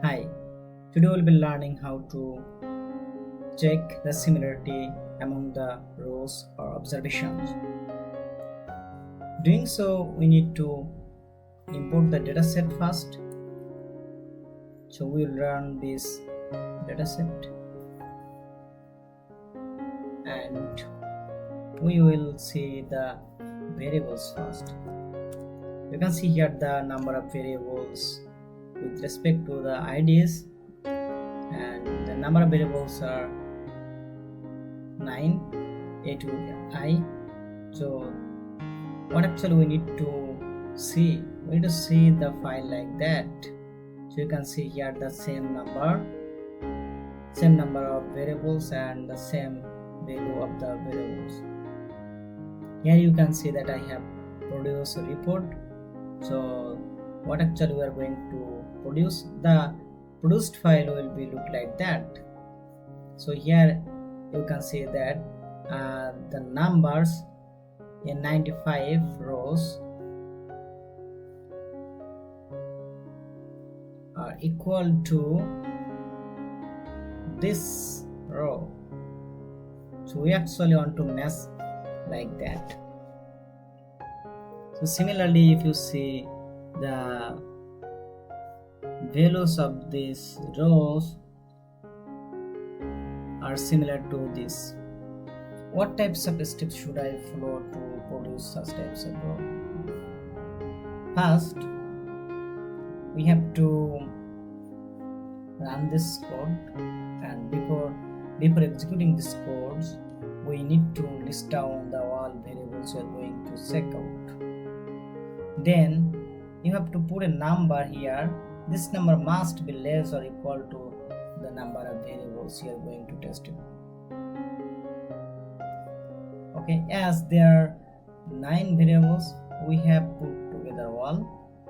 Hi, today we'll be learning how to check the similarity among the rows or observations. Doing so, we need to import the dataset first. So we'll run this dataset and we will see the variables first. You can see here the number of variables with respect to the IDs, and the number of variables are 9 A to I. So what actually we need to see? We need to see the file like that. So you can see here the same number of variables and the same value of the variables. Here you can see that I have produced a report. So what actually we are going to produce, the produced file will be look like that. So here you can see that the numbers in 95 rows are equal to this row. So we actually want to match like that. So similarly, if you see the values of these rows are similar to this, what types of steps should I follow to produce such types of row? First, we have to run this code, and before executing this code, we need to list down the all variables we are going to check out. Then you have to put a number here. This number must be less or equal to the number of variables you are going to test it. Okay, as there are 9 variables, we have put together all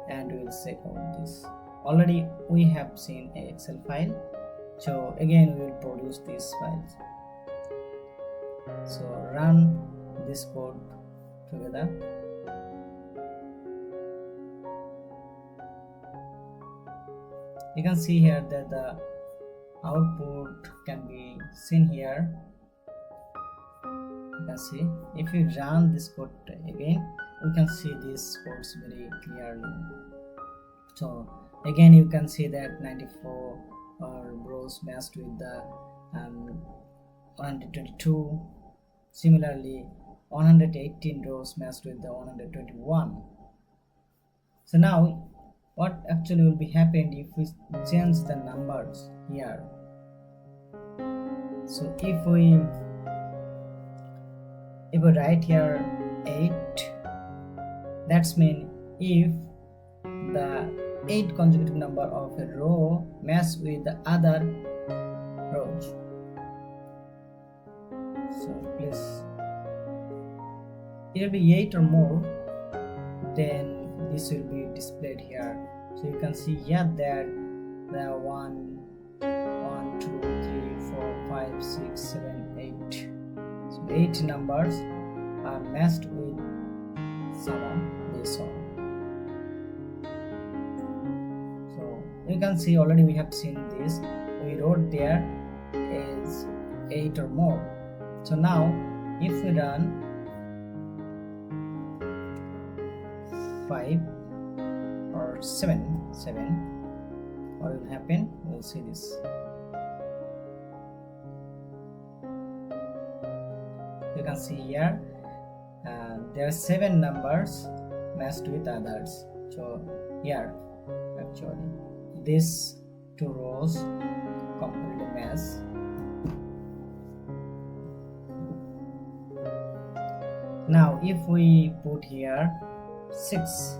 and we will check out this. Already we have seen an Excel file, so again we will produce these files. So run this code together. You can see here that the output can be seen here. You can see if you run this code again, we can see these codes very clearly. So again you can see that 94 rows matched with the 122. Similarly 118 rows matched with the 121. So now what actually will be happened if we change the numbers here? So if we write here 8, that's mean if the 8 consecutive number of a row match with the other rows. So please, it will be 8 or more, then this will be displayed here. So you can see here that there are 1, 2, 3, 4, 5, 6, 7, 8. So 8 numbers are matched with someone this one. So you can see already we have seen this. We wrote there is 8 or more. So now if we run 5 or 7, what will happen? We'll see this. You can see here there are 7 numbers matched with others. So here actually these 2 rows completely match. Now if we put here 6,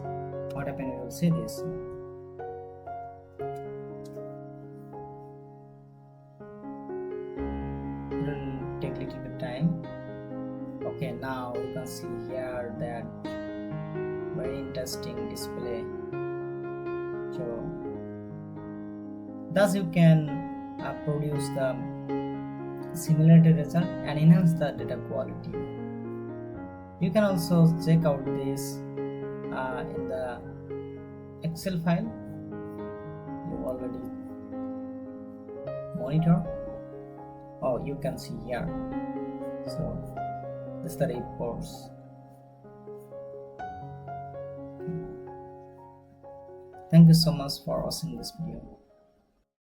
what happens? We will see this. It will take a little bit time. Okay, now you can see here that very interesting display. So thus you can produce the similarity result and enhance the data quality. You can also check out this in the Excel file. You already monitor. Oh, you can see here. So this is the reports. Thank you so much for watching this video.